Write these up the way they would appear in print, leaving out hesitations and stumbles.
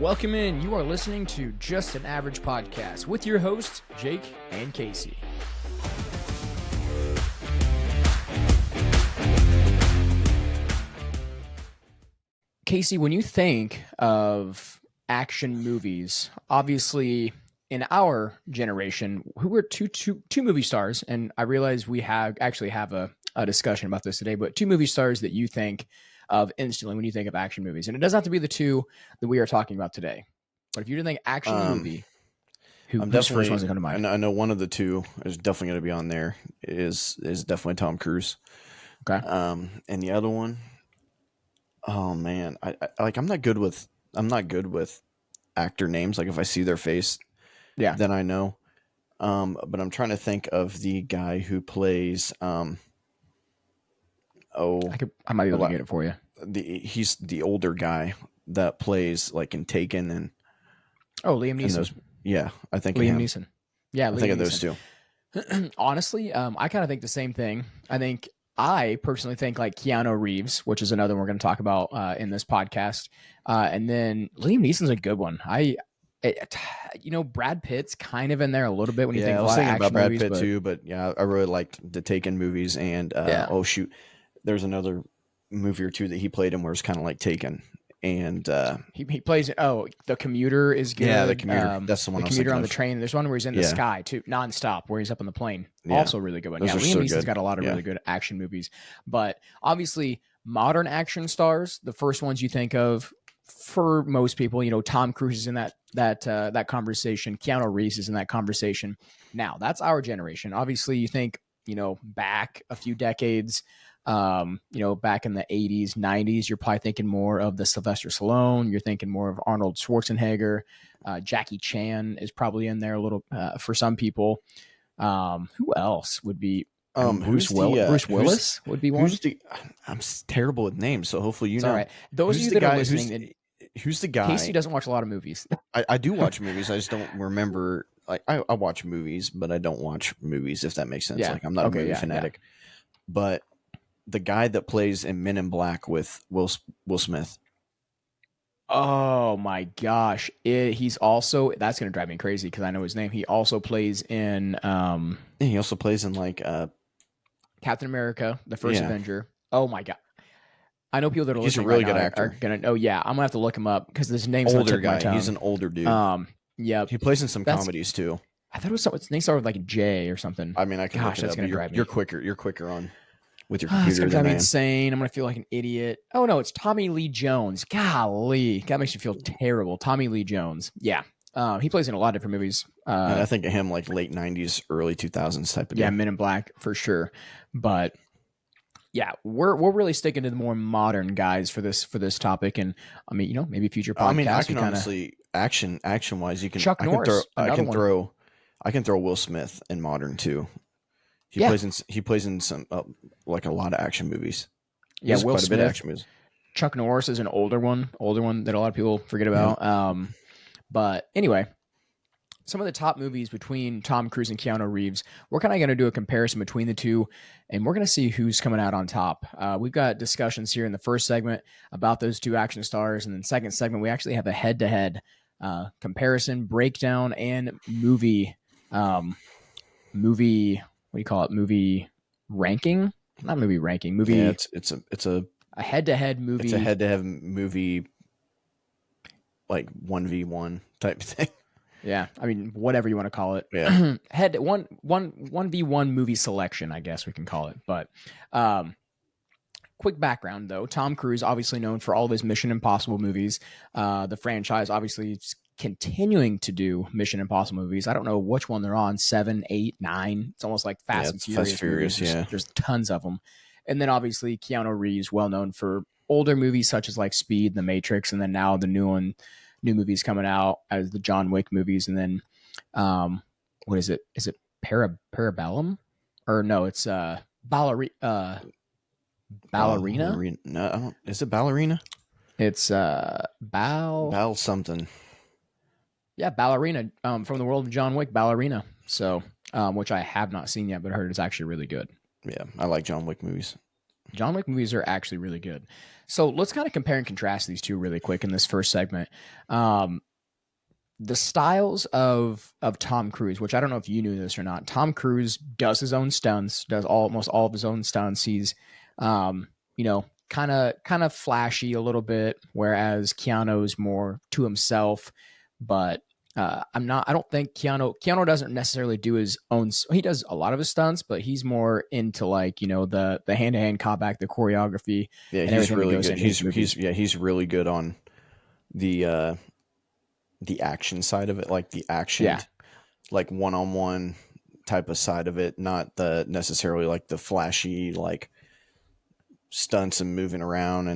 Welcome in. You are listening to Just an Average Podcast with your hosts, Jake and Casey. Casey, when you think of action movies, obviously in our generation, who were two movie stars, and I realize we have a discussion about this today, but two movie stars that you think of instantly when you think of action movies. And it doesn't have to be the two that we are talking about today. But if you didn't think action movie, who's first ones that come to mind? I know one of the two is definitely going to be on there. Is definitely Tom Cruise. Okay. And the other one, oh man, I'm not good with actor names. Like if I see their face, then I know. But I'm trying to think of the guy who plays. I might be able to get it for you. He's the older guy that plays like in Taken and. Oh, Liam Neeson. I think Liam Neeson. Yeah, I think of those two. Honestly, I kind of think the same thing. I personally think like Keanu Reeves, which is another one we're going to talk about in this podcast. And then Liam Neeson's a good one. Brad Pitt's kind of in there a little bit when you think I was thinking about Brad movies, Pitt too, but yeah, I really liked the Taken movies and oh shoot, there's another movie or two that he played in where it's kind of like Taken. And he plays the Commuter is good. Yeah, the Commuter. That's the one. The Commuter on the train. There's one where he's in the sky too, nonstop, where he's up on the plane. Yeah. Also really good one. Those Liam Neeson's good. got a lot of really good action movies. But obviously, modern action stars, the first ones you think of for most people, Tom Cruise is in that conversation. Keanu Reeves is in that conversation. Now that's our generation. Obviously, you think back a few decades. Back in the 80s, 90s, you're probably thinking more of the Sylvester Stallone. You're thinking more of Arnold Schwarzenegger. Jackie Chan is probably in there a little for some people. Who else would be? Bruce Willis would be one. I'm terrible with names, so hopefully you know. All right. Those of you that are listening, who's the guy? Casey doesn't watch a lot of movies. I do watch movies. I just don't remember. Like I watch movies, but I don't watch movies. If that makes sense. Yeah. Like I'm not a movie fanatic, but. The guy that plays in Men in Black with Will Smith. Oh my gosh. He's also, that's going to drive me crazy because I know his name. He also plays in he also plays in like Captain America, the first Avenger. Oh my god. I know people that are listening. He's a really good actor. I'm gonna have to look him up because this name's older guy. He's an older dude. He plays in some comedies too. I thought it was his name started with like J or something. I mean, I can look it up. You're quicker on with your computer. It's gonna drive me insane. I'm gonna feel like an idiot. Oh no, it's Tommy Lee Jones. Golly, that makes you feel terrible. Tommy Lee Jones. Yeah, he plays in a lot of different movies. And I think of him like late '90s, early 2000s type of. Yeah, Men in Black for sure. But yeah, we're really sticking to the more modern guys for this topic, and I mean, maybe future podcasts. I mean, I can honestly action wise, you can. Chuck Norris. I can throw Will Smith in modern too. He plays in some like a lot of action movies. Yeah, Will quite Smith. A bit of action movies. Chuck Norris is an older one that a lot of people forget about. Yeah. But anyway, some of the top movies between Tom Cruise and Keanu Reeves, we're kind of going to do a comparison between the two, and we're going to see who's coming out on top. We've got discussions here in the first segment about those two action stars, and then the second segment we actually have a head-to-head comparison, breakdown, and movie. What do you call it? Movie ranking? Not movie ranking. Movie. Yeah, it's a head-to-head movie. It's a head-to-head movie, like 1v1 type thing. Yeah, I mean whatever you want to call it. Yeah, 1v1 movie selection, I guess we can call it. But quick background though: Tom Cruise, obviously known for all of his Mission Impossible movies. The franchise obviously continuing to do Mission Impossible movies. I don't know which one they're on, 7, 8, 9. It's almost like Fast and Furious. There's tons of them. And then obviously Keanu Reeves, well known for older movies such as like Speed, The Matrix, and then now the new movies coming out as the John Wick movies. And then what is it? Is it Parabellum? Or no, it's Ballerina? No, I don't. Is it Ballerina? It's Bal something. Yeah, Ballerina from the world of John Wick, Ballerina. So, which I have not seen yet, but heard is actually really good. Yeah, I like John Wick movies. John Wick movies are actually really good. So let's kind of compare and contrast these two really quick in this first segment. Um, the styles of Tom Cruise, which I don't know if you knew this or not. Tom Cruise does his own stunts, does almost all of his own stunts. He's, you know, kind of flashy a little bit, whereas Keanu's more to himself. But I'm not. I don't think Keanu doesn't necessarily do his own. He does a lot of his stunts, but he's more into like the hand to hand combat, the choreography, Yeah, and he's everything that really goes good. into his movies. He's really good on the the action side of it, like the action, Yeah, like one-on-one type of side of it, not the necessarily like the flashy like stunts and moving around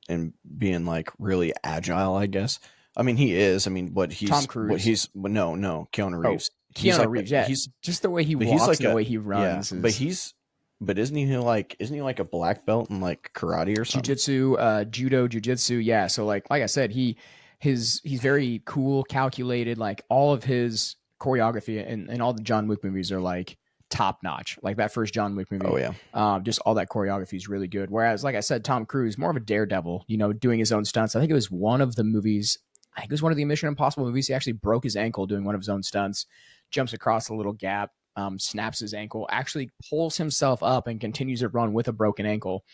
and being like really agile, I guess. I mean, he is. I mean, Tom Cruise. no, Keanu Oh, Reeves. He's Keanu like Reeves. Yeah, just the way he he's walks like and the a way he yeah, runs is but isn't he like a black belt in like karate or something? jujitsu, judo, jujitsu. Yeah. So like I said, he's very cool, calculated. Like all of his choreography and all the John Wick movies are like top notch. Like that first John Wick Oh movie, yeah. just all that choreography is really good. Whereas, like I said, Tom Cruise more of a daredevil. Doing his own stunts. I think it was one of the movies. I think it was one of the Mission Impossible movies. He actually broke his ankle doing one of his own stunts. Jumps across a little gap, snaps his ankle, actually pulls himself up and continues to run with a broken ankle.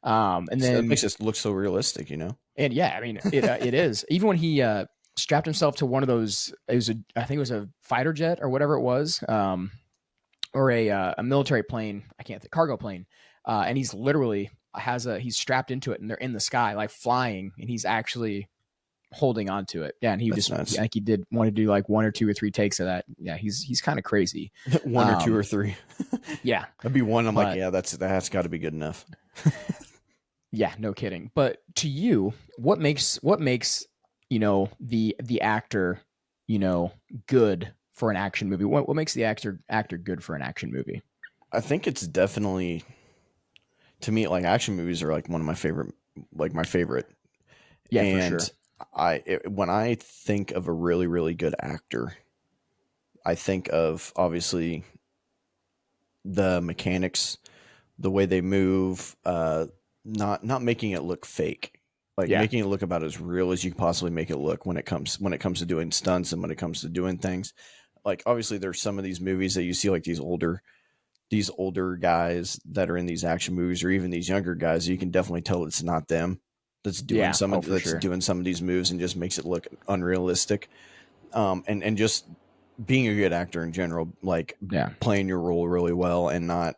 And That then makes it look so realistic, you know? and yeah, I mean it is. Even when he strapped himself to one of those, I think it was a fighter jet or whatever it was, or a military plane. I can't think, cargo plane, and he's literally he's strapped into it and they're in the sky like flying, and he's actually holding on to it. Yeah, and That's I nuts. think he did want to do like one or two or three takes of that. Yeah, he's kind of crazy. One or two Um, or three. yeah, That'd be one. I'm like, but yeah, that's got to be good enough. yeah, no kidding. But to you, what makes the actor good for an action movie? What makes the actor good for an action movie? I think it's definitely to me like action movies are like one of my favorite, like my favorite. Yeah, for And sure. when I think of a really really good actor, I think of obviously the mechanics, the way they move, not making it look fake, like Yeah, making it look about as real as you can possibly make it look when it comes to doing stunts and when it comes to doing things. Like obviously there's some of these movies that you see like these older guys that are in these action movies or even these younger guys, you can definitely tell it's not them yeah. Oh, for that's sure. doing some of these moves and just makes it look unrealistic. And just being a good actor in general, like Yeah, playing your role really well and not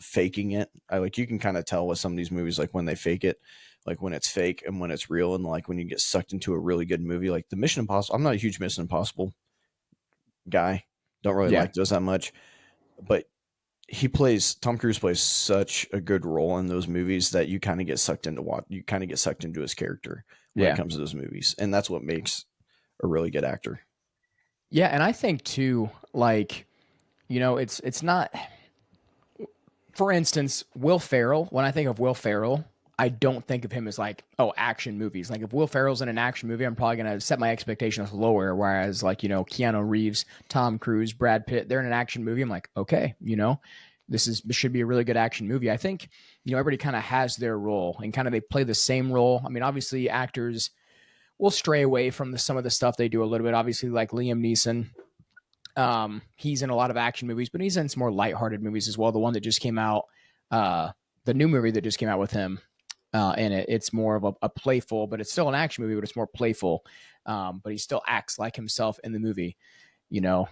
faking it. I like you can kind of tell with some of these movies like when they fake it, like when it's fake and when it's real, and like when you get sucked into a really good movie, like the Mission Impossible. I'm not a huge Mission Impossible guy. Don't really yeah, like those that much, but Tom Cruise plays such a good role in those movies that you kind of get sucked into you kind of get sucked into his character when it yeah, comes to those movies, and that's what makes a really good actor. yeah. And I think too, like it's not. For instance, Will Ferrell. When I think of Will Ferrell, I don't think of him as like, oh, action movies. Like if Will Ferrell's in an action movie, I'm probably gonna set my expectations lower. Whereas like Keanu Reeves, Tom Cruise, Brad Pitt, they're in an action movie. I'm like, okay, this should be a really good action movie. I think everybody kind of has their role and kind of they play the same role. I mean, obviously actors will stray away from some of the stuff they do a little bit. Obviously, like Liam Neeson, he's in a lot of action movies, but he's in some more lighthearted movies as well. The one that just came out, the new movie that just came out with him, and it's more of a playful, but it's still an action movie, but it's more playful. But he still acts like himself in the movie. You know,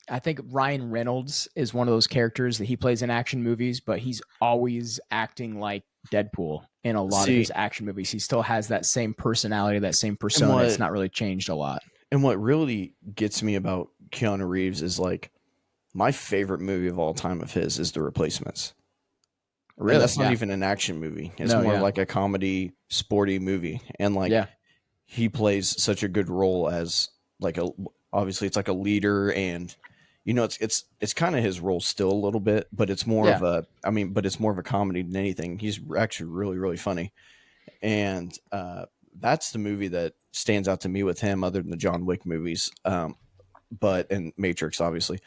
I think Ryan Reynolds is one of those characters that he plays in action movies, but he's always acting like Deadpool in a lot of his See, action movies. He still has that same personality, that same and persona. It's not really changed a lot. what really gets me about Keanu Reeves is like my favorite movie of all time of his is The Replacements. And Really? that's not Yeah. even an action movie. It's No, more yeah. like a comedy, sporty movie. And like Yeah. he plays such a good role as like obviously it's like a leader, and it's kind of his role still a little bit, but it's more of Yeah. a but it's more of a comedy than anything. He's actually really really funny. And that's the movie that stands out to me with him other than the John Wick movies. But and Matrix obviously.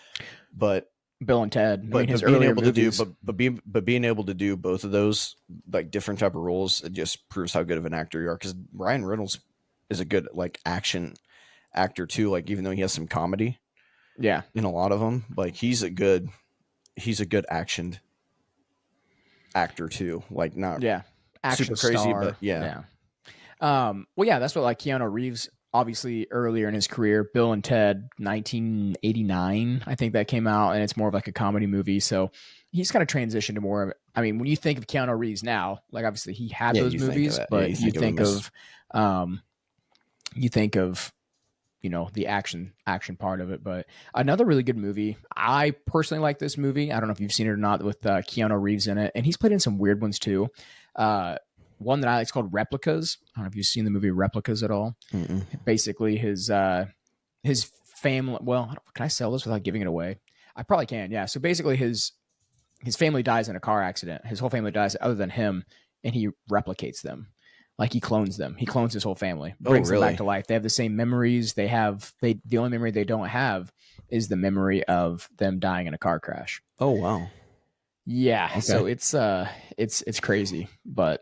But Bill and Ted. I mean, his being earlier able to do movies. being able to do both of those like different type of roles, it just proves how good of an actor you are. Because Ryan Reynolds is a good like action actor too. Like even though he has some comedy, Yeah, in a lot of them, like he's a good action actor too. Like not yeah, super action crazy, but star. yeah, Yeah. Well, yeah, that's what like Keanu Reeves. Obviously, earlier in his career, Bill and Ted, 1989, I think that came out, and it's more of like a comedy movie. So he's kind of transitioned to more of. I mean, when you think of Keanu Reeves now, like obviously he had yeah. those You think of movies, that. Yeah, but you think of him as um, you think of the action part of it. But another really good movie, I personally like this movie. I don't know if you've seen it or not, with Keanu Reeves in it, and he's played in some weird ones too. One that I like is called Replicas. I don't know if you've seen the movie Replicas at all. mm-mm. Basically, his family. Well, can I sell this without giving it away? I probably can. Yeah. So basically, his family dies in a car accident. His whole family dies other than him, and he replicates them. Like he clones them. He clones his whole family, Oh brings them back really? to life. They have the same memories. The only memory they don't have is the memory of them dying in a car crash. Oh wow. Yeah, Okay. so it's crazy, but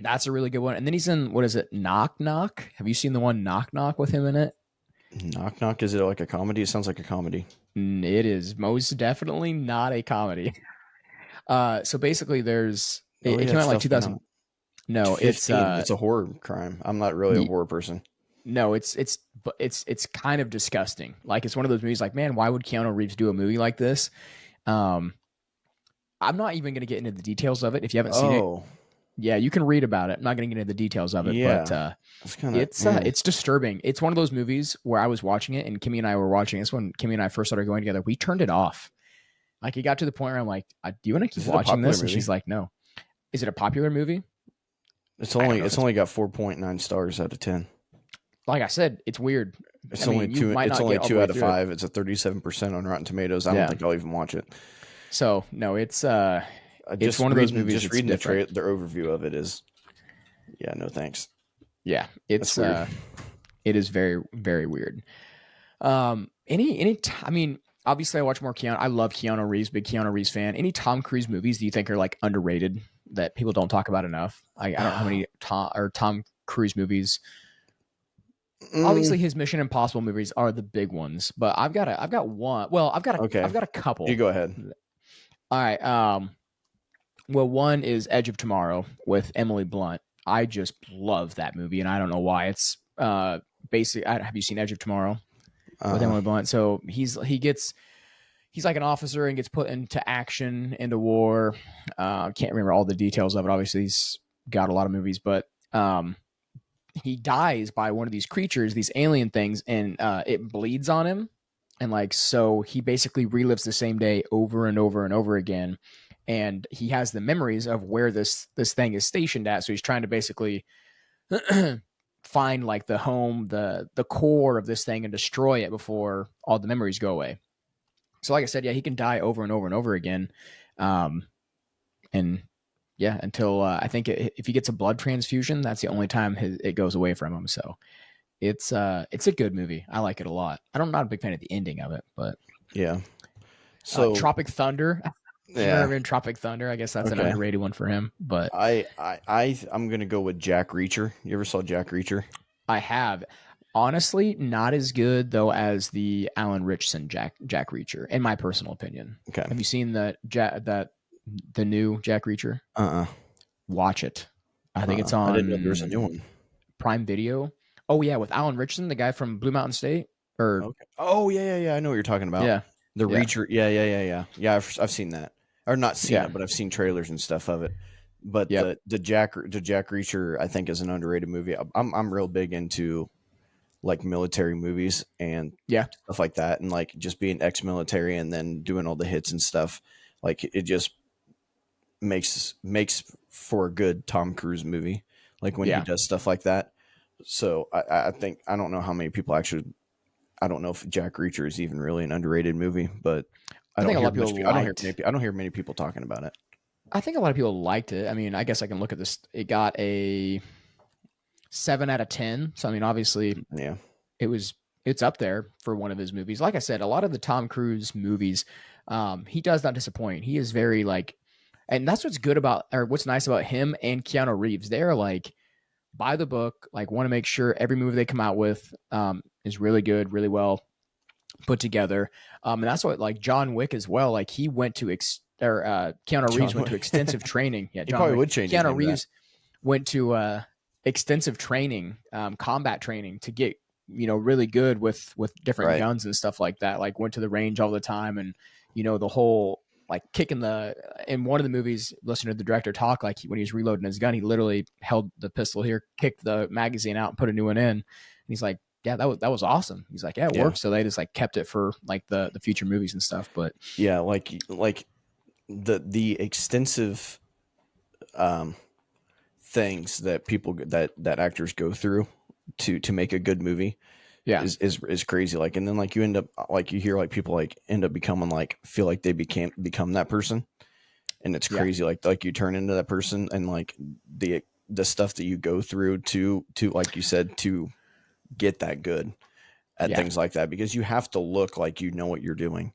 that's a really good one. And then he's in, what is it, Knock Knock? Have you seen the one Knock Knock with him in it? Knock Knock. Is it like a comedy? It sounds like a comedy. It is most definitely not a comedy. So basically, Oh it yeah, came out in like stuff came 2000. out. No, it's 15. It's a horror crime. I'm not really a horror person. no, it's kind of disgusting. Like it's one of those movies. Like, man, why would Keanu Reeves do a movie like this? Um, I'm not even going to get into the details of it. If you haven't seen it, Oh yeah, you can read about it. I'm not going to get into the details of it, but yeah, that's kind of yeah. it's disturbing. It's one of those movies where I was watching it, and Kimmy and I were watching this when Kimmy and I first started going together. We turned it off. Like it got to the point where I'm like, "Do you want to keep Is it a watching popular this?" And movie? she's like, "No." Is it a popular movie? I don't know if It's it's, only got 4.9 stars out of 10. like I said, it's weird. I mean, you might It's not only get all the two way out of through it. 5. It's a 37% on Rotten Tomatoes. I don't Yeah. think I'll even watch it. So no, it's one of those movies. Just It's reading different. the overview of it is yeah, no thanks. Yeah, That's weird. it is very very weird. I mean, obviously I watch more Keanu. I love Keanu Reeves, big Keanu Reeves fan. Any Tom Cruise movies do you think are like underrated that people don't talk about enough? I don't know how many Tom Cruise movies. Mm, Obviously, his Mission Impossible movies are the big ones, but I've got one. Well, okay, I've got a you couple. go ahead. All right. Well, one is Edge of Tomorrow with Emily Blunt. I just love that movie, and I don't know why. It's basically. Have you seen Edge of Tomorrow with Uh, Emily Blunt? So he's like an officer and gets put into action, into war. Can't remember all the details of it. Obviously, he's got a lot of movies, but he dies by one of these creatures, these alien things, and it bleeds on him. And like, so he basically relives the same day over and over and over again. And he has the memories of where this thing is stationed at. So he's trying to basically find like the home, the core of this thing and destroy it before all the memories go away. So like I said, yeah, he can die over and over and over again. Um, and yeah, until I think if he gets a blood transfusion, that's the only time it goes away from him. So it's a good movie. I like it a lot. I'm not a big fan of the ending of it, but yeah. So Tropic Thunder. If you've ever yeah, been Tropic Thunder, I guess that's an okay. underrated one for him. But I'm gonna go with Jack Reacher. You ever saw Jack Reacher? I have, honestly, not as good though as the Alan Richson Jack Reacher, in my personal opinion. Okay. Have you seen the new Jack Reacher? Uh. Watch it. I think it's I didn't know there was a new on one. Prime Video. Oh yeah, with Alan Richardson, the guy from Blue Mountain State. Or Okay. Oh yeah. I know what you're talking about. yeah, The yeah, Reacher. Yeah. Yeah, I've seen that, or not seen yeah, it, but I've seen trailers and stuff of it. But yep, the Jack Reacher I think is an underrated movie. I'm real big into like military movies and yeah, stuff like that, and like just being ex-military and then doing all the hits and stuff. Like it just makes for a good Tom Cruise movie. Like when he yeah. does stuff like that. So I think I don't know how many people actually. I don't know if Jack Reacher is even really an underrated movie, but I think a lot of people liked. I don't hear many people talking about it. I think a lot of people liked it. I mean, I guess I can look at this. It got a 7 out of 10. So I mean, obviously, Yeah. it was it's up there for one of his movies. Like I said, a lot of the Tom Cruise movies, he does not disappoint. He is very like, and that's what's good about, or what's nice about him and Keanu Reeves. They're like by the book, like want to make sure every movie they come out with is really good, really well put together. And that's what like John Wick as well. Like he went to Keanu Reeves John went to Wick. extensive training. Yeah, He John probably Wick. would change his Keanu name to that. Reeves went to extensive training, combat training to get really good with different Right. guns and stuff like that. Like went to the range all the time, and the whole like kicking the in one of the movies. Listening to the director talk, like when he was reloading his gun, he literally held the pistol here, kicked the magazine out, and put a new one in. And he's like, yeah, that was awesome. He's like, yeah, it worked. So they just like kept it for like the future movies and stuff. But yeah, like the extensive things that people that actors go through to make a good movie yeah, is crazy. Like, and then like you end up like you hear like people like end up becoming like feel like they become that person, and it's yeah, crazy. Like you turn into that person, and like the stuff that you go through to like you said to get that good at yeah. things like that, because you have to look like you know what you're doing.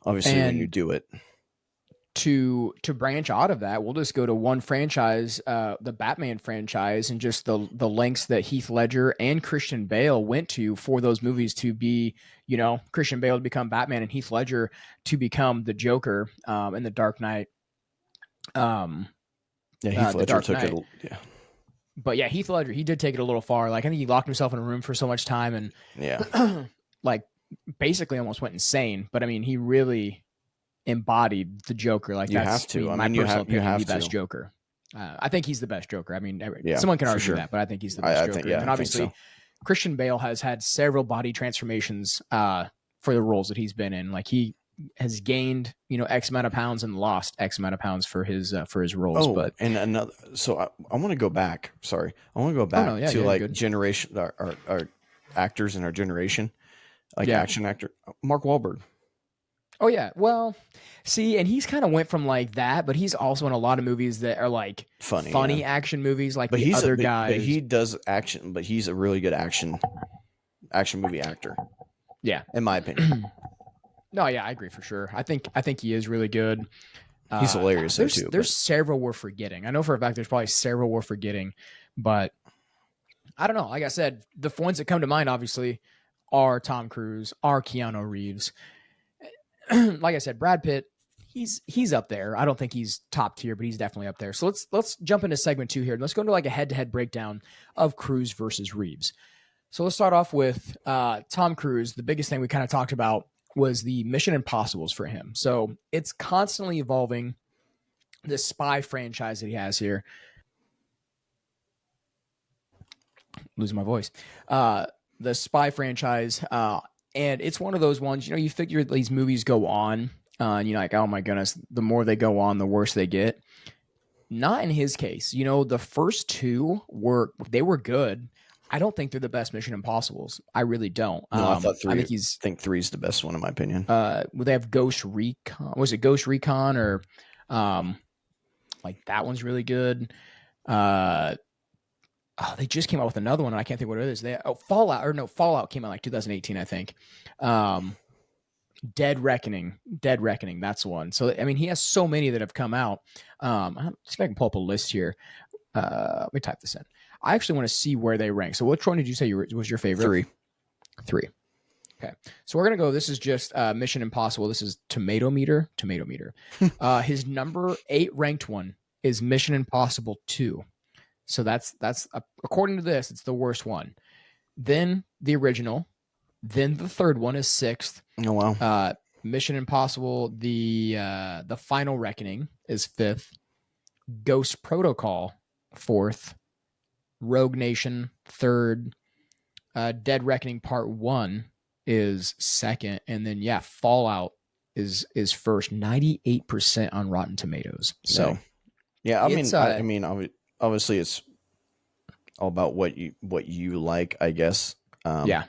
Obviously, when you And do it, to branch out of that, we'll just go to one franchise, the Batman franchise, and just the lengths that Heath Ledger and Christian Bale went to for those movies to be, Christian Bale to become Batman and Heath Ledger to become the Joker in the Dark Knight. yeah, Heath The Ledger Dark took it. Knight. Yeah, But yeah, Heath Ledger, he did take it a little far. Like I think he locked himself in a room for so much time yeah, and like basically almost went insane. But I mean, he really embodied the Joker. Like you that's have to. I my mean, personal you opinion, have the best to. Joker. I think he's the best Joker. I mean, Yeah, someone can for argue sure. that, but I think he's the best I Joker. think, And yeah, then I think obviously so. Christian Bale has had several body transformations for the roles that he's been in. Like he has gained, X amount of pounds and lost X amount of pounds for his roles. Oh, But and another. So I want to go back. Sorry, I want to go oh no, back yeah, to yeah, you're like good. generation our actors in our generation, like Yeah. action actor Mark Wahlberg. Oh yeah. Well, see, and he's kind of went from like that, but he's also in a lot of movies that are like Funny, yeah. funny action movies, like But the other but guys. he does action. But he's a really good action movie actor, Yeah. in my opinion. No, yeah, I agree for sure. I think he is really good. He's hilarious though too. There's But several we're forgetting. I know for a fact there's probably several we're forgetting, but I don't know. Like I said, the ones that come to mind obviously are Tom Cruise, are Keanu Reeves. Like I said, Brad Pitt, he's up there. I don't think he's top tier, but he's definitely up there. So let's jump into segment 2 here. And let's go into like a head-to-head breakdown of Cruise versus Reeves. So let's start off with Tom Cruise. The biggest thing we kind of talked about was the Mission Impossibles for him. So it's constantly evolving. This spy franchise that he has here. Losing my voice. The spy franchise, and it's one of those ones. You figure these movies go on, and you're like, oh my goodness, the more they go on, the worse they get. Not in his case. The first two were good. I don't think they're the best Mission Impossibles. I really don't. no, I thought I three. think he's. I think three's the best one in my opinion. They have Ghost Recon. Was it Ghost Recon or, like that one's really good. They just came out with another one, and I can't think what it is. Fallout came out like 2018, I think. Dead Reckoning, that's one. So I mean, he has so many that have come out. Let's see if I can pull up a list here. Let me type this in. I actually want to see where they rank. So which one did you say was your favorite? Three. Okay, so we're gonna go. This is just Mission Impossible. This is tomato meter. His number 8 ranked one is Mission Impossible 2. So that's according to this, it's the worst one. Then the original. Then the third one is 6th. Oh wow. Mission Impossible, the Final Reckoning is 5th. Ghost Protocol 4th. Rogue Nation 3rd. Dead Reckoning Part 1 is 2nd, and then Fallout is first. 98% on Rotten Tomatoes. So yeah, I mean, obviously it's all about what you like, I guess. Yeah.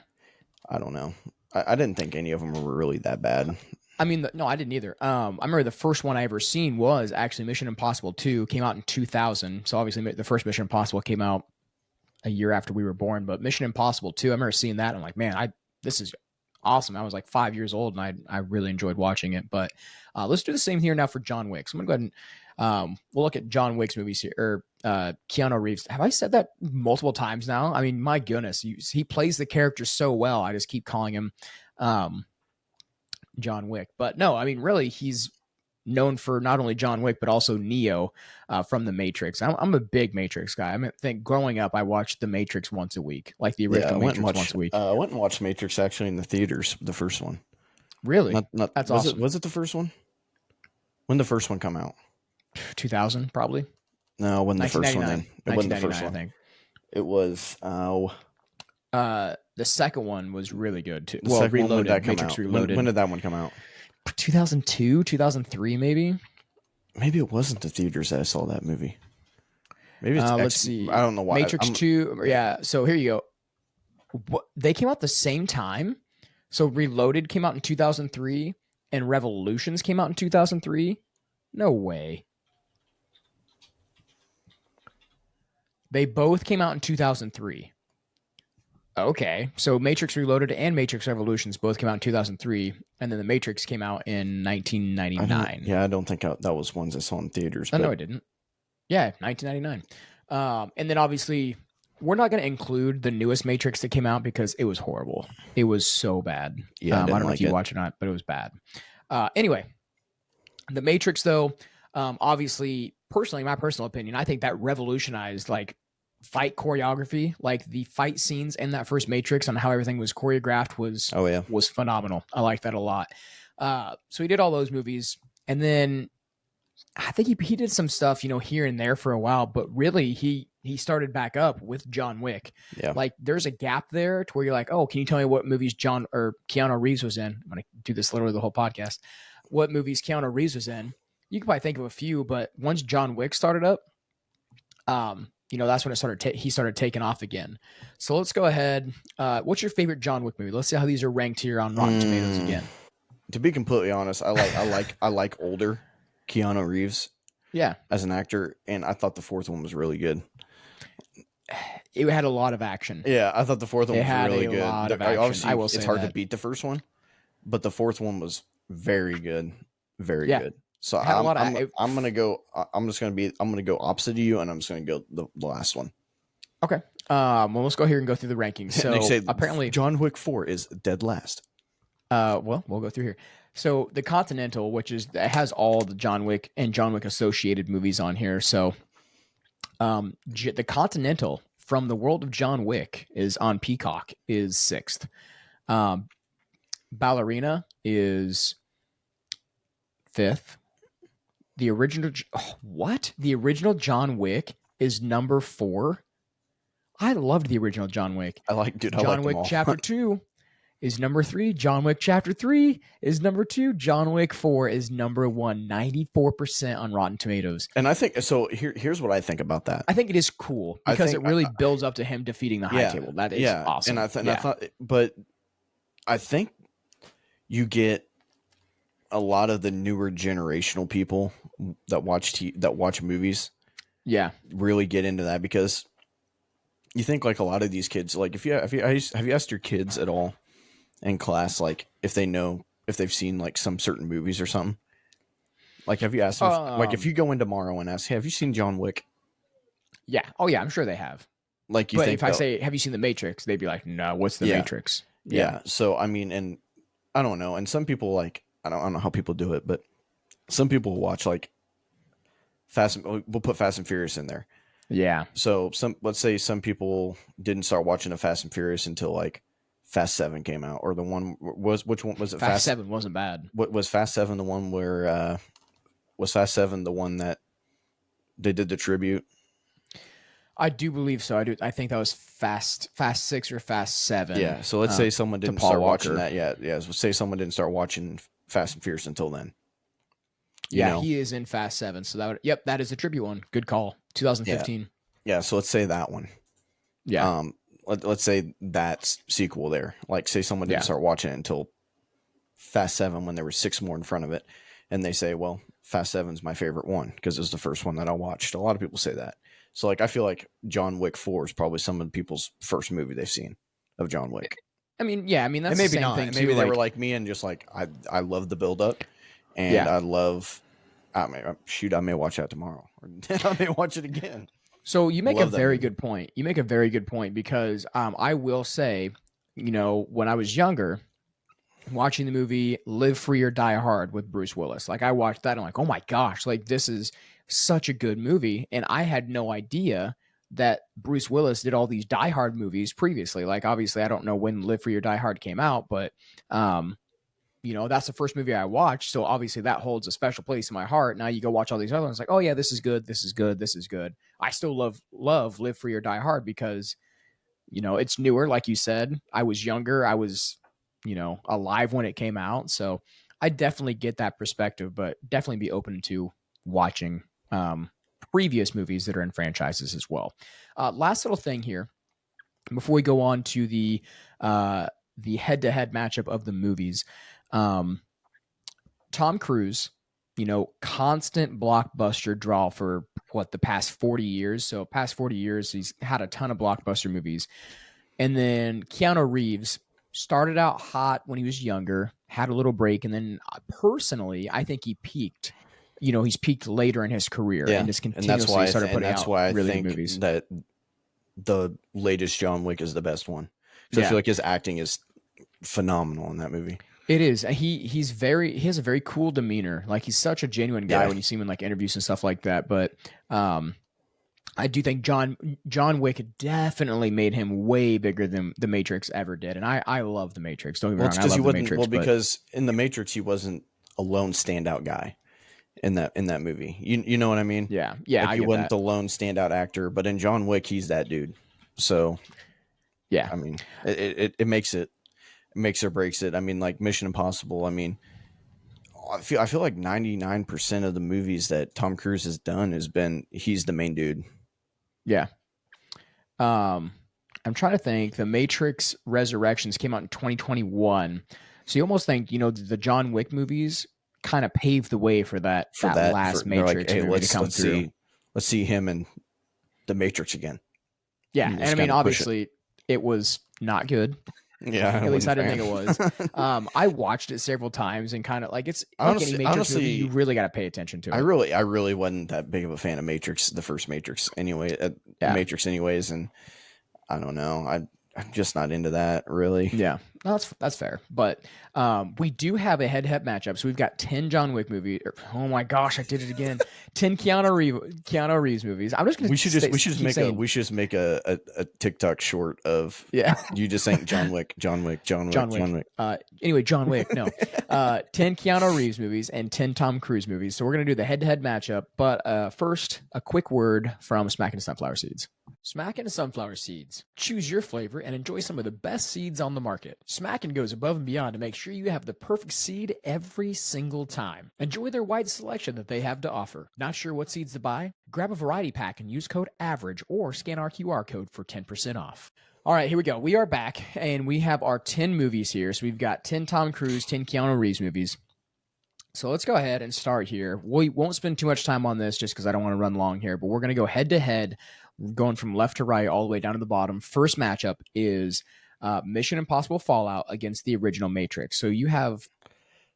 I don't know. I didn't think any of them were really that bad. I mean, no, I didn't either. I remember the first one I ever seen was actually Mission Impossible 2. Came out in 2000. So obviously the first Mission Impossible came out a year after we were born. But Mission Impossible 2, I remember seeing that. And I'm like, man, this is awesome. I was like 5 years old and I really enjoyed watching it. But let's do the same here now for John Wick. So I'm going to go ahead and we'll look at John Wick's movies here, or Keanu Reeves. Have I said that multiple times now? I mean, my goodness, he plays the character so well. I just keep calling him John Wick. But no, I mean, really, he's known for not only John Wick, but also Neo from The Matrix. I'm a big Matrix guy. I think growing up, I watched The Matrix once a week, like the original Matrix once a week. I went and watched Matrix actually in the theaters, the first one. Really? That's awesome. Was it the first one? When the first one come out? 2000, probably. No, when the first one then. It wasn't the first one. I think. It was the second one was really good too. Well, Reloaded. Matrix Reloaded. When did that one come out? 2002, 2003, maybe. Maybe it wasn't the theaters that I saw that movie. Maybe it's let's see. I don't know why. Matrix 2. Yeah. So here you go. They came out the same time. So Reloaded came out in 2003 and Revolutions came out in 2003. No way. They both came out in 2003. Okay, so Matrix Reloaded and Matrix Revolutions both came out in 2003, and then The Matrix came out in 1999. I don't think that was ones I saw in theaters. No, I didn't. Yeah, 1999. And then obviously, we're not going to include the newest Matrix that came out because it was horrible. It was so bad. Yeah, I don't know if you watch it or not, but it was bad. Anyway, The Matrix, though, obviously, personally, my personal opinion, I think that revolutionized like fight choreography, like the fight scenes in that first Matrix and how everything was choreographed was phenomenal. I like that a lot. So he did all those movies, and then I think he did some stuff, here and there for a while, but really he started back up with John Wick. Yeah. Like there's a gap there to where you're like, oh, can you tell me what movies Keanu Reeves was in? I'm going to do this literally the whole podcast. What movies Keanu Reeves was in? You can probably think of a few, but once John Wick started up, that's when he started taking off again. So let's go ahead. What's your favorite John Wick movie? Let's see how these are ranked here on Rotten Tomatoes again. To be completely honest, I like older Keanu Reeves. Yeah, as an actor, and I thought the fourth one was really good. It had a lot of action. Yeah, I thought the fourth one was really good. Obviously, it's hard to beat the first one, but the fourth one was very good, very good. So I'm gonna go. I'm gonna go opposite of you, and I'm just gonna go the last one. Okay. Well, let's go here and go through the rankings. So apparently, John Wick 4 is dead last. Well, we'll go through here. So the Continental, it has all the John Wick and John Wick associated movies on here. So, the Continental from the world of John Wick is on Peacock is 6th. Ballerina is 5th. The original John Wick is number 4. I loved the original John Wick. John Wick Chapter 2 is number 3. John Wick Chapter 3 is number 2. John Wick 4 is number 1. 94% on Rotten Tomatoes. And I think so. Here's what I think about that. I think it is cool because it really builds up to him defeating the High Table. That is awesome. I think you get a lot of the newer generational people that watch movies. Yeah, really get into that because you think like a lot of these kids, like have you asked your kids at all in class, like if they've seen like some certain movies or something? Like, have you asked them, like if you go in tomorrow and ask, hey, have you seen John Wick? Yeah. Oh yeah, I'm sure they have. Like if I say, have you seen The Matrix? They'd be like, no, what's The Matrix? Yeah. So, I mean, and I don't know. And some people like, I don't know how people do it, but some people watch like we'll put Fast and Furious in there. Yeah. So let's say some people didn't start watching the Fast and Furious until like Fast 7 came out, or which one was it? Fast 7 wasn't bad. What was Fast 7 the one where was Fast 7 the one that they did the tribute? I do believe so. I think that was Fast 6 or Fast 7. Yeah. So let's say someone didn't start watching that yet. Yeah. So say someone didn't start watching Fast and Furious until then. He is in Fast 7. So that is a tribute one. Good call. 2015. Yeah. So let's say that one. Yeah. Let's say that's sequel there. Like say someone didn't start watching it until Fast 7 when there were 6 more in front of it. And they say, well, Fast 7's my favorite one because it was the first one that I watched. A lot of people say that. So like, I feel like John Wick 4 is probably some of the people's first movie they've seen of John Wick. I mean, yeah, I mean that's And the maybe same not. thing And too. maybe they Like, were like me and just like I love the build up, and yeah. I love. I mean, shoot, I may watch that tomorrow, or I may watch it again. So you make a Love that very movie. good point. You make a very good point because I will say, when I was younger, watching the movie Live Free or Die Hard with Bruce Willis, like I watched that and I'm like, oh my gosh, like this is such a good movie. And I had no idea that Bruce Willis did all these Die Hard movies previously. Like obviously I don't know when Live Free or Die Hard came out, but um, that's the first movie I watched. So obviously that holds a special place in my heart. Now you go watch all these other ones, like, oh yeah, this is good, this is good, this is good. I still love Live Free or Die Hard because it's newer, like you said. I was younger. I was, alive when it came out. So I definitely get that perspective, but definitely be open to watching previous movies that are in franchises as well. Last little thing here before we go on to the head-to-head matchup of the movies. Um, Tom Cruise, constant blockbuster draw for what the past 40 years. So past 40 years, he's had a ton of blockbuster movies. And then Keanu Reeves started out hot when he was younger, had a little break, and then personally, I think he peaked. He's peaked later in his career and Yeah, just and that's continuously why started putting that's out why I really good think movies. that the latest John Wick is the best one. Because I Yeah, feel like his acting is phenomenal in that movie. it is. He has a very cool demeanor. Like he's such a genuine guy Yeah, when you see him in like interviews and stuff like that. But I do think John Wick definitely made him way bigger than The Matrix ever did, and I love The Matrix. Don't get me well, it's wrong, I because he love The wasn't Matrix, but because in the Matrix he wasn't a lone standout guy in that movie. You know what I mean? yeah, Like I he get wasn't that. the lone standout actor, but in John Wick he's that dude. So Yeah, I mean, it makes it makes or breaks it. I mean, like Mission Impossible. I mean, I feel like 99% of the movies that Tom Cruise has done has been he's the main dude. yeah. Um, I'm trying to think. The Matrix Resurrections came out in 2021, so you almost think the John Wick movies kind of paved the way for that For last they're like, Matrix hey, movie to come through. let's see him in the Matrix again. Yeah, And and I just mean, kind of push it. obviously, it was not good. Yeah, I At least wasn't I a didn't think fan. it was. I watched it several times and kind of like it's like any Matrix movie, you Honestly, really got to pay attention to it. I really wasn't that big of a fan of Matrix, the first Matrix, anyway. Yeah, Matrix, anyways, and I don't know. I'm just not into that really. yeah, no, that's fair. But we do have a head-to-head matchup. So we've got 10 John Wick movies. Oh my gosh, I did it again. 10 Keanu Reeves movies. I'm just gonna keep saying, We should just make a TikTok short of yeah, you just saying John Wick, John Wick, John Wick, John John Wick. Wick. Anyway, John Wick. No, 10 Keanu Reeves movies and 10 Tom Cruise movies. So we're gonna do the head-to-head matchup. But first, a quick word from Smack into Sunflower Seeds. Smack into Sunflower Seeds. Choose your flavor and enjoy some of the best seeds on the market. Smackin' goes above and beyond to make sure you have the perfect seed every single time. Enjoy their wide selection that they have to offer. Not sure what seeds to buy? Grab a variety pack and use code AVERAGE or scan our QR code for 10% off. All right, here we go. We are back and we have our 10 movies here. So we've got 10 Tom Cruise, 10 Keanu Reeves movies. So let's go ahead and start here. We won't spend too much time on this just because I don't want to run long here, but we're going to go head to head, going from left to right all the way down to the bottom. First matchup is Mission Impossible Fallout against the original Matrix. So you have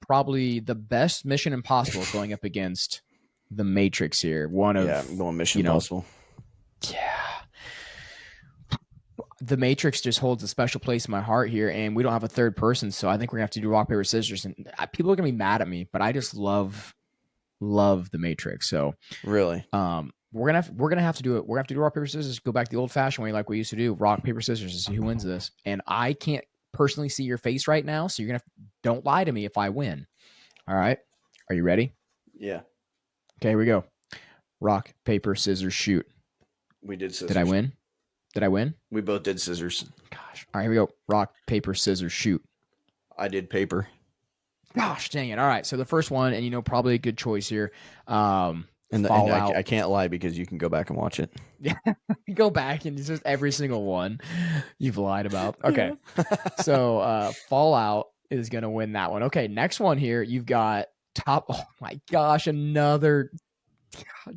probably the best Mission Impossible going up against the Matrix here. I'm going Mission Impossible. Yeah. The Matrix just holds a special place in my heart here, and we don't have a third person, so I think we're gonna have to do rock paper scissors. And people are gonna be mad at me, but I just love the Matrix. So really, we're gonna have to do it. We're gonna have to do rock paper scissors. Go back the old fashioned way, like we used to do. Rock paper scissors to see who wins this. And I can't personally see your face right now, so you're gonna don't lie to me if I win. All right, are you ready? Yeah. Okay, here we go. Rock paper scissors shoot. We did scissors. Did I win? Did I win? We both did scissors. Gosh. All right, here we go. Rock, paper, scissors, shoot. I did paper. Gosh, dang it. All right, so the first one, and probably a good choice here. And I can't lie because you can go back and watch it. Yeah, go back and it's just every single one you've lied about. Okay, so Fallout is going to win that one. Okay, next one here, you've got oh my gosh, another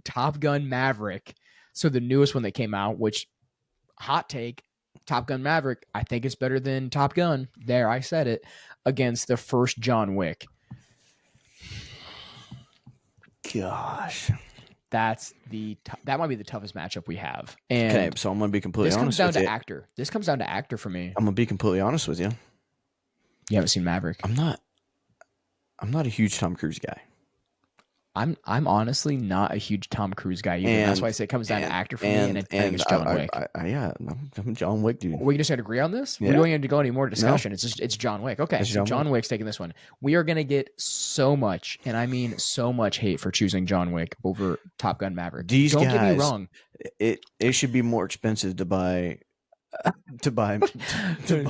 Top Gun Maverick. So the newest one that came out, which hot take, Top Gun Maverick, I think it's better than Top Gun. There, I said it, against the first John Wick. Gosh. That might be the toughest matchup we have. And okay, so I'm gonna be completely honest. This comes down to actor. This comes down to actor for me. I'm gonna be completely honest with you. You haven't seen Maverick. I'm not a huge Tom Cruise guy. I'm honestly not a huge Tom Cruise guy either. That's why I say it comes down to actor for me, and I think it's John Wick. I'm John Wick, dude. We just had to agree on this. Yeah. We don't need to go any more discussion. No. It's John Wick. Okay, so John Wick's taking this one. We are gonna get so much, and I mean so much hate for choosing John Wick over Top Gun Maverick. Don't get me wrong. It should be more expensive to buy equipment. To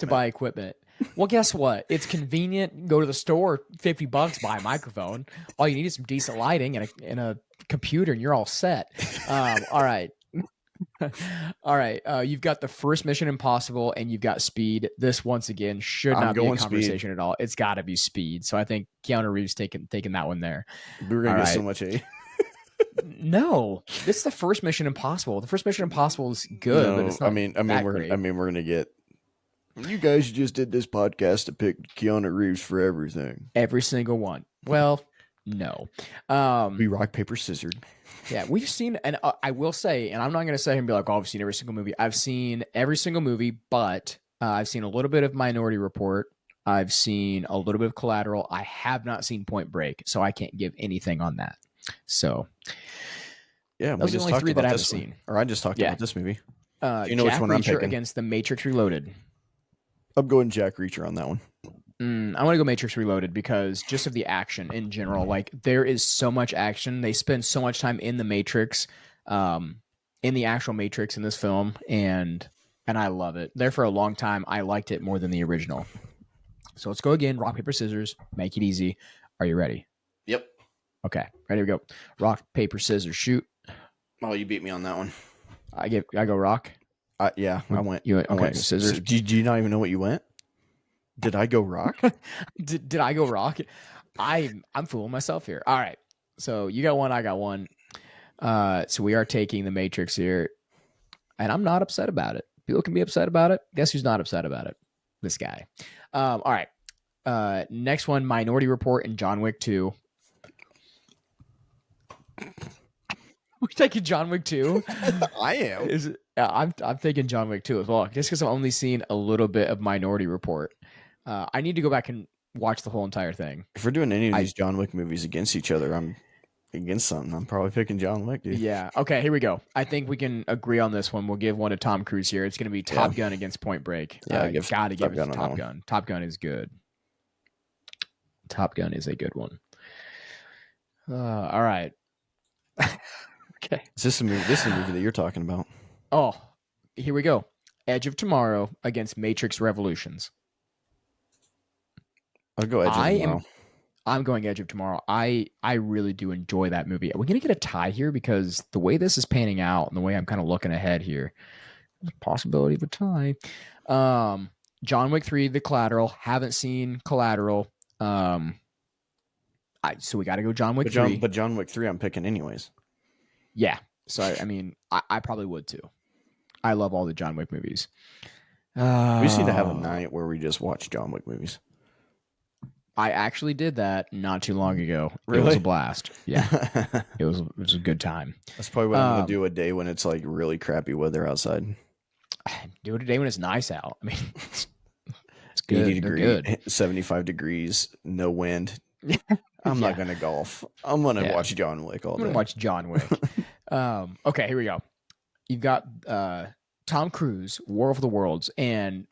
buy equipment. Well, guess what? It's convenient. Go to the store, $50, buy a microphone. All you need is some decent lighting and a computer, and you're all set. All right. All right. You've got the first Mission Impossible, and you've got Speed. This, once again, should not be a conversation at all. It's got to be Speed. So I think Keanu Reeves taking that one there. We're going to get so much hate. No, this is the first Mission Impossible. The first Mission Impossible is good, but it's not. We're going to get. You guys just did this podcast to pick Keanu Reeves for everything. Every single one. Well, no. We rock, paper, scissors. Yeah, we've seen, and I will say, and I'm not going to say and be like, oh, I've seen every single movie. I've seen every single movie, but I've seen a little bit of Minority Report. I've seen a little bit of Collateral. I have not seen Point Break, so I can't give anything on that. So, yeah, those are the only three that I haven't seen. Or I just talked about this movie. You know Jack which one Reacher I'm picking? Against The Matrix Reloaded. I'm going Jack Reacher on that one. I want to go Matrix Reloaded because just of the action in general. Like, there is so much action. They spend so much time in the Matrix, in the actual Matrix in this film, and I love it. There for a long time, I liked it more than the original. So let's go again. Rock, paper, scissors. Make it easy. Are you ready? Yep. Okay, ready to go. Rock, paper, scissors, shoot. Oh, you beat me on that one. I go rock. Yeah, I went. You went, okay, scissors. Do you not even know what you went? Did I go rock? Did I go rock? I'm fooling myself here. All right. So you got one, I got one. So we are taking the Matrix here, and I'm not upset about it. People can be upset about it. Guess who's not upset about it? This guy. All right. Next one, Minority Report and John Wick 2. We're taking John Wick 2. I am. I'm thinking John Wick 2 as well, just because I've only seen a little bit of Minority Report. I need to go back and watch the whole entire thing. If we're doing any of these John Wick movies against each other, I'm against something. I'm probably picking John Wick, dude. Yeah. Okay, here we go. I think we can agree on this one. We'll give one to Tom Cruise here. It's going to be Top Gun against Point Break. Yeah, gotta give it to Top Gun. Top Gun is good. Top Gun is a good one. All right. Okay. Is this a movie? This is a movie that you're talking about. Oh, here we go. Edge of Tomorrow against Matrix Revolutions. I'll go Edge of Tomorrow. I'm going Edge of Tomorrow. I really do enjoy that movie. Are we going to get a tie here? Because the way this is panning out and the way I'm kind of looking ahead here, there's a possibility of a tie. John Wick 3, The Collateral. Haven't seen Collateral. So we got to go John Wick 3. But John Wick 3 I'm picking anyways. Yeah. So, I mean, I probably would too. I love all the John Wick movies. We just need to have a night where we just watch John Wick movies. I actually did that not too long ago. Really? It was a blast. Yeah. it was a good time. That's probably what I'm going to do a day when it's like really crappy weather outside. Do it a day when it's nice out. I mean, it's good. 80 degrees, 75 degrees, no wind. I'm not going to golf. I'm going to watch John Wick all day. I'm going to watch John Wick. Okay, here we go. You've got Tom Cruise, War of the Worlds, and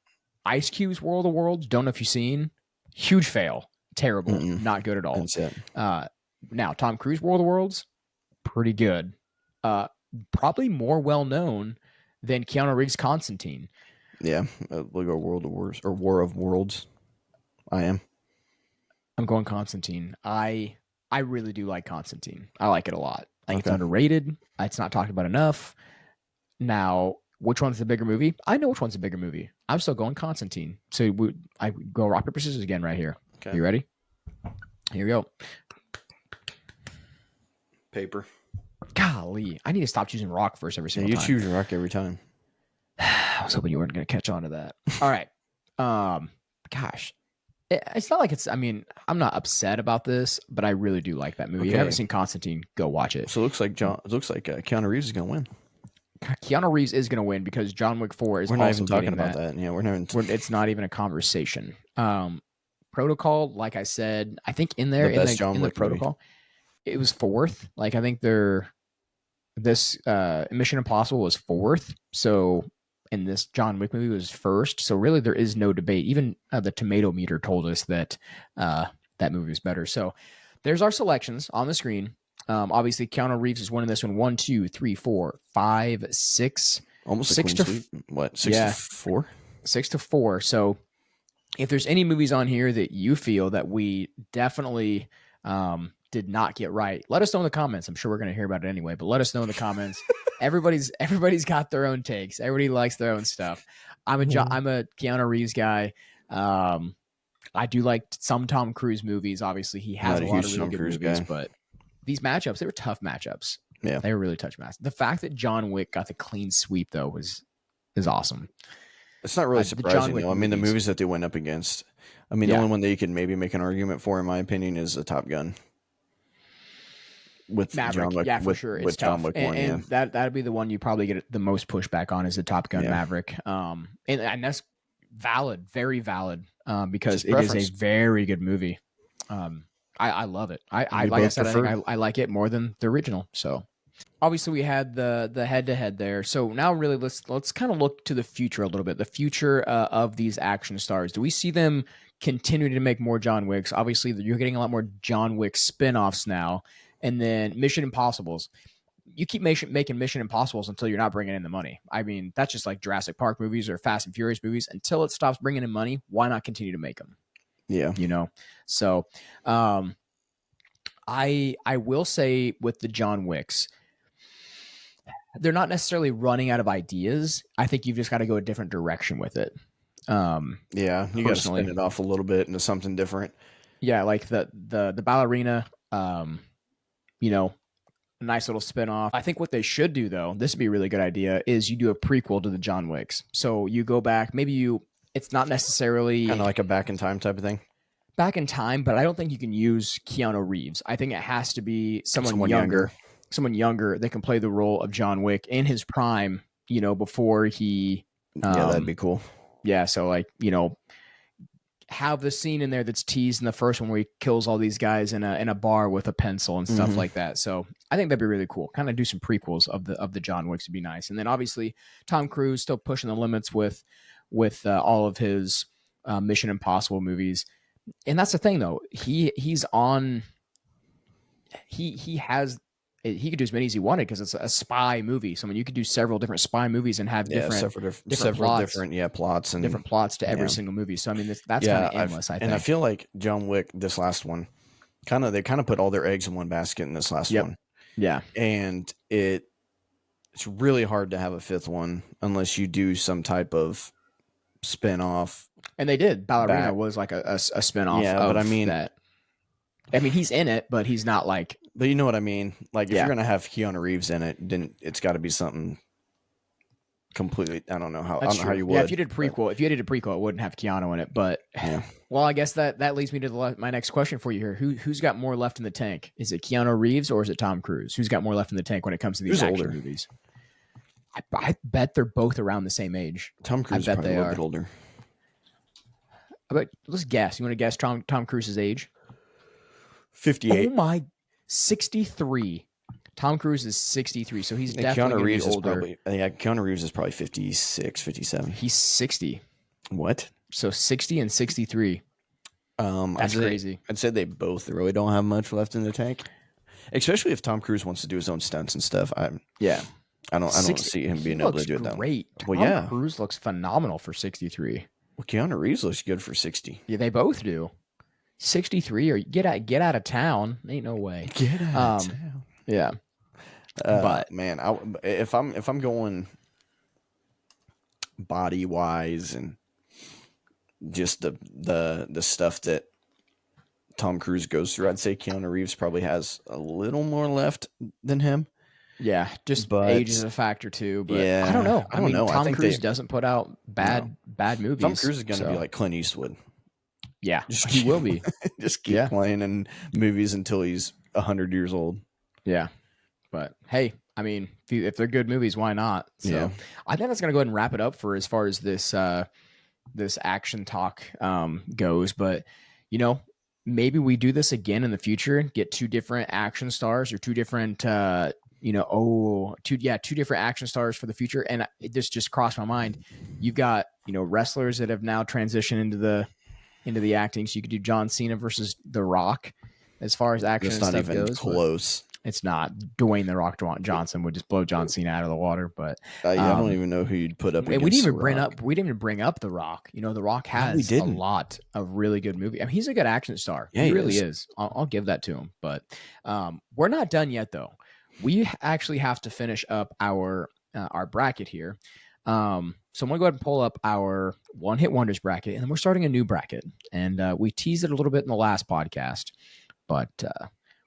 Ice Cube's War of the Worlds. Don't know if you've seen. Huge fail. Terrible. Not good at all. That's it. Now, Tom Cruise, War of the Worlds, pretty good. Probably more well-known than Keanu Reeves' Constantine. Yeah, we'll go World of Wars or War of Worlds. I'm going Constantine. I really do like Constantine. I like it a lot. I think it's underrated. It's not talked about enough. Now, which one's the bigger movie? I know which one's the bigger movie. I'm still going Constantine. So I go rock, paper, scissors again right here. Okay. You ready? Here we go. Paper. Golly. I need to stop choosing rock first every single time. You choose rock every time. I was hoping you weren't going to catch on to that. All right. Gosh, it's not like it's. I mean, I'm not upset about this, but I really do like that movie. If you haven't seen Constantine, go watch it. So it looks like Keanu Reeves is going to win. Keanu Reeves is going to win because John Wick 4 is. We're not also even talking about that. Yeah, we're not. It's not even a conversation. Protocol, like I said, I think in there in the protocol, it was 4th. Like I think this Mission Impossible was 4th. So and this John Wick movie was 1st. So really, there is no debate. Even the tomato meter told us that that movie was better. So there's our selections on the screen. Obviously, Keanu Reeves is winning this one. 1, 2, 3, 4, 5, 6. Almost 6 to sweep. What? 6 to 4? 6 to 4. So if there's any movies on here that you feel that we definitely did not get right, let us know in the comments. I'm sure we're going to hear about it anyway, but let us know in the comments. Everybody's got their own takes. Everybody likes their own stuff. I'm a Keanu Reeves guy. I do like some Tom Cruise movies. Obviously, he has a lot of really good movies, but these matchups, they were tough matchups. Yeah, they were really tough matchups. The fact that John Wick got the clean sweep though is awesome. It's not really surprising though. I mean, the movies that they went up against. I mean, the only one that you could maybe make an argument for, in my opinion, is the Top Gun. With Maverick, John Wick, for sure, it's tough. John Wick and that'd be the one you probably get the most pushback on is the Top Gun Maverick. And that's valid, very valid, because it is a very good movie. I love it. I like I said, I think I like it more than the original. So obviously we had the head to head there. So now really let's kind of look to the future a little bit. The future of these action stars. Do we see them continuing to make more John Wicks? Obviously, you're getting a lot more John Wick spinoffs now. And then Mission Impossibles. You keep making Mission Impossibles until you're not bringing in the money. I mean, that's just like Jurassic Park movies or Fast and Furious movies. Until it stops bringing in money, why not continue to make them? Yeah. You know? So I will say with the John Wicks, they're not necessarily running out of ideas. I think you've just got to go a different direction with it. Yeah, you got to spin it off a little bit into something different. Yeah, like the ballerina, a nice little spinoff. I think what they should do, though, this would be a really good idea, is you do a prequel to the John Wicks. So you go back, it's not necessarily kind of like a back in time type of thing. Back in time, but I don't think you can use Keanu Reeves. I think it has to be someone younger that can play the role of John Wick in his prime, before he... that'd be cool. Yeah, so have the scene in there that's teased in the first one where he kills all these guys in a bar with a pencil and stuff like that. So I think that'd be really cool. Kind of do some prequels of the John Wicks would be nice. And then obviously Tom Cruise still pushing the limits with all of his Mission Impossible movies. And that's the thing though. He could do as many as he wanted because it's a spy movie. So you could do several different spy movies and have different plots and different plots to every single movie. So I mean, that's kind of endless. I think, and I feel like John Wick, this last one, they put all their eggs in one basket in this last one. Yeah, and it's really hard to have a fifth one unless you do some type of spin-off. And they did. Ballerina was like a spin-off. Yeah, but I mean that. I mean, he's in it, but he's not like. But you know what I mean? Like, if you're gonna have Keanu Reeves in it, then it's got to be something completely. I don't know how you would. Yeah, if you did a prequel, it wouldn't have Keanu in it. But well, I guess that leads me to my next question for you here. Who's got more left in the tank? Is it Keanu Reeves or is it Tom Cruise? Who's got more left in the tank when it comes to these action movies? I bet they're both around the same age. Tom Cruise is probably a little bit older. But let's guess. You want to guess Tom Cruise's age? 58. Oh my, 63. Tom Cruise is 63, so he's definitely Keanu Reeves older. Keanu Reeves is probably 56, 57. He's 60. What? So 60 and 63. That's crazy. I'd say they both really don't have much left in the tank, especially if Tom Cruise wants to do his own stunts and stuff. I don't see him being able to do it though. Great. Tom Cruise looks phenomenal for 63. Well, Keanu Reeves looks good for 60. Yeah, they both do. 63 or get out of town. Ain't no way. Get out of town. Yeah. But man, if I'm going body wise and just the stuff that Tom Cruise goes through, I'd say Keanu Reeves probably has a little more left than him. Yeah, just age is But a factor too. But I don't yeah, know. I I don't mean, know. I Tom think Cruise doesn't put out no. bad Tom movies. Cruise is going to be So like Clint Eastwood. yeah, Just he keep, will be. just keep Yeah, playing in movies until he's 100 years old. yeah. But hey, I mean, if they're good movies, why not? Yeah. So I think that's gonna go ahead and wrap it up for as far as this action talk goes. But you know, maybe we do this again in the future. Get two different action stars or two different two different action stars for the future. And this just crossed my mind. You've got wrestlers that have now transitioned into the acting. So you could do John Cena versus The Rock as far as action That's and not stuff even goes, but close. it's not. Dwayne The Rock Johnson would just blow John Cena out of the water. But I don't even know who you'd put up and we against didn't The even bring Rock. up we didn't even bring up The Rock. The Rock No, we has a didn't. lot of really good movies. I mean, he's a good action star. Yeah, He he really is. is. I'll give that to him. But we're not done yet, though. We actually have to finish up our bracket here. So I'm gonna go ahead and pull up our one hit wonders bracket, and then we're starting a new bracket. And we teased it a little bit in the last podcast, but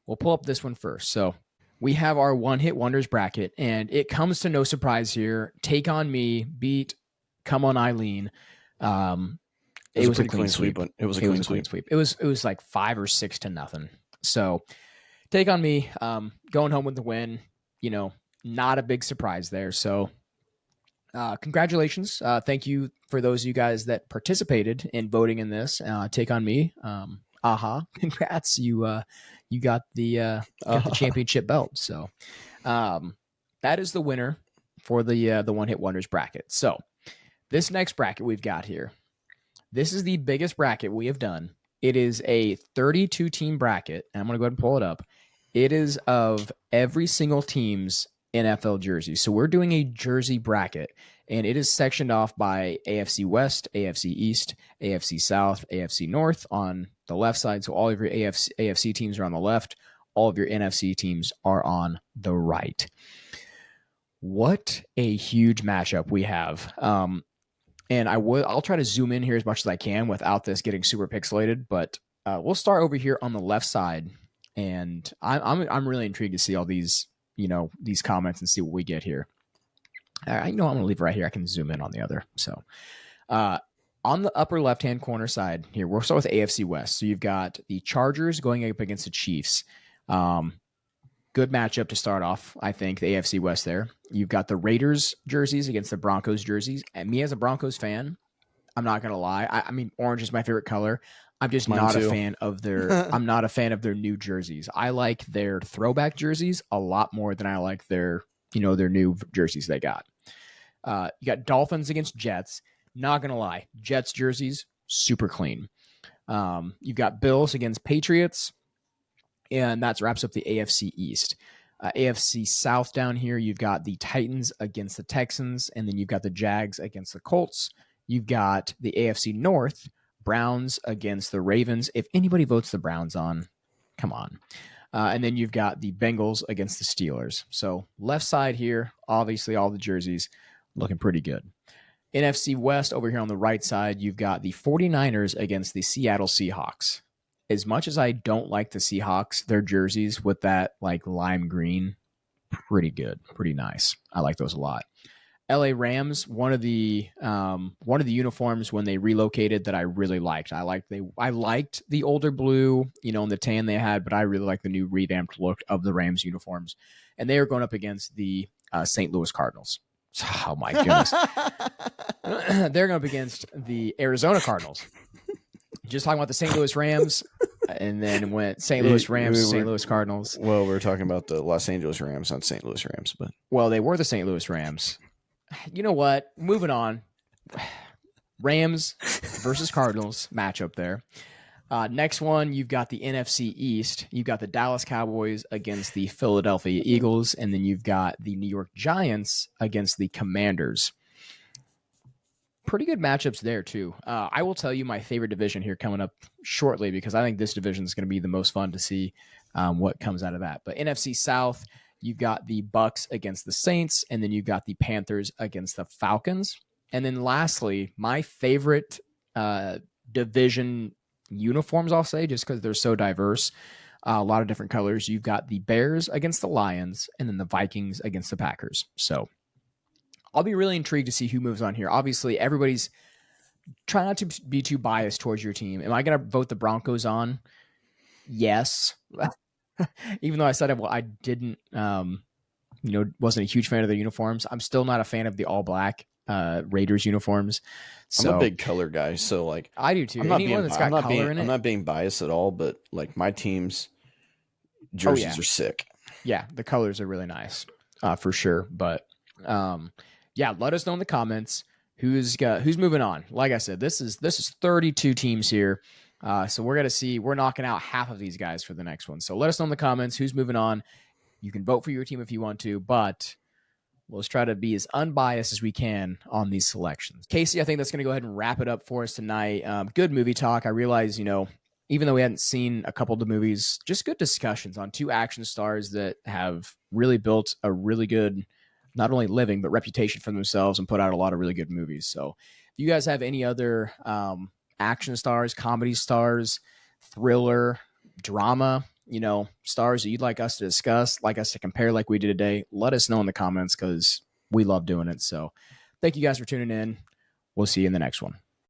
we'll pull up this one first. So we have our one hit wonders bracket, and it comes to no surprise here. Take on Me beat Come on Eileen. It was a clean sweep. It was a It was clean a clean sweep. sweep. It was like 5 or 6 to nothing. So Take on Me, going home with the win. Not a big surprise there. So congratulations. Thank you for those of you guys that participated in voting in this. Take on Me. Congrats. You got the championship belt. So that is the winner for the one hit wonders bracket. So this next bracket we've got here, this is the biggest bracket we have done. It is a 32 team bracket, and I'm going to go ahead and pull it up. It is of every single team's NFL jersey. So we're doing a jersey bracket, and it is sectioned off by AFC West, AFC East, AFC South, AFC North on the left side. So all of your AFC teams are on the left. All of your NFC teams are on the right. What a huge matchup we have. And I'll try to zoom in here as much as I can without this getting super pixelated. But we'll start over here on the left side, and I'm really intrigued to see all these these comments and see what we get here. I know I'm gonna leave it right here. I can zoom in on the other. So on the upper left hand corner side here, we'll start with AFC West. So you've got the Chargers going up against the Chiefs. Good matchup to start off, I think, the AFC West there. You've got the Raiders jerseys against the Broncos jerseys. And me as a Broncos fan, I'm not gonna lie. I mean, orange is my favorite color. I'm just Mine not too. a fan of their I'm not a fan of their new jerseys. I like their throwback jerseys a lot more than I like their new jerseys they got. You got Dolphins against Jets. Not gonna lie, Jets jerseys super clean. You've got Bills against Patriots, and that wraps up the AFC East. AFC South down here, you've got the Titans against the Texans, and then you've got the Jags against the Colts. You've got the AFC North, Browns against the Ravens. If anybody votes the Browns on, come on. And then you've got the Bengals against the Steelers. So left side here, obviously all the jerseys looking pretty good. NFC West over here on the right side, you've got the 49ers against the Seattle Seahawks. As much as I don't like the Seahawks, their jerseys with that like lime green, pretty good, pretty nice. I like those a lot. LA Rams, one of the uniforms when they relocated that I really liked. I liked the older blue, and the tan they had, but I really like the new revamped look of the Rams uniforms. And they are going up against the St. Louis Cardinals. Oh my goodness. They're going up against the Arizona Cardinals. Just talking about the St. Louis Rams, and then went St. Louis Rams to St. Louis Cardinals. Well, we're talking about the Los Angeles Rams, not St. Louis Rams, but well, they were the St. Louis Rams. You know what? Moving on. Rams versus Cardinals matchup there. Next one, you've got the NFC East. You've got the Dallas Cowboys against the Philadelphia Eagles, and then you've got the New York Giants against the Commanders. Pretty good matchups there, too. I will tell you my favorite division here coming up shortly because I think this division is going to be the most fun to see what comes out of that. But NFC South, you've got the Bucks against the Saints, and then you've got the Panthers against the Falcons. And then lastly, my favorite division uniforms, I'll say, just because they're so diverse. A lot of different colors. You've got the Bears against the Lions, and then the Vikings against the Packers. So I'll be really intrigued to see who moves on here. Obviously, everybody's trying not to be too biased towards your team. Am I going to vote the Broncos on? Yes. Even though I said I didn't, wasn't a huge fan of their uniforms. I'm still not a fan of the all black Raiders uniforms. So I'm a big color guy, so like I do too. I'm not Anyone being that's I'm got not color being in I'm it. not being biased at all, but like my team's Oh jerseys yeah, are sick. yeah. The colors are really nice, for sure. But yeah, let us know in the comments who's moving on. Like I said, this is 32 teams here. So we're knocking out half of these guys for the next one. So let us know in the comments who's moving on. You can vote for your team if you want to, but let's try to be as unbiased as we can on these selections. Casey, I think that's going to go ahead and wrap it up for us tonight. Good movie talk. I realize, even though we hadn't seen a couple of the movies, just good discussions on two action stars that have really built a really good, not only living, but reputation for themselves and put out a lot of really good movies. So if you guys have any other action stars, comedy stars, thriller, drama, stars that you'd like us to discuss, like us to compare like we did today, let us know in the comments because we love doing it. So thank you guys for tuning in. We'll see you in the next one.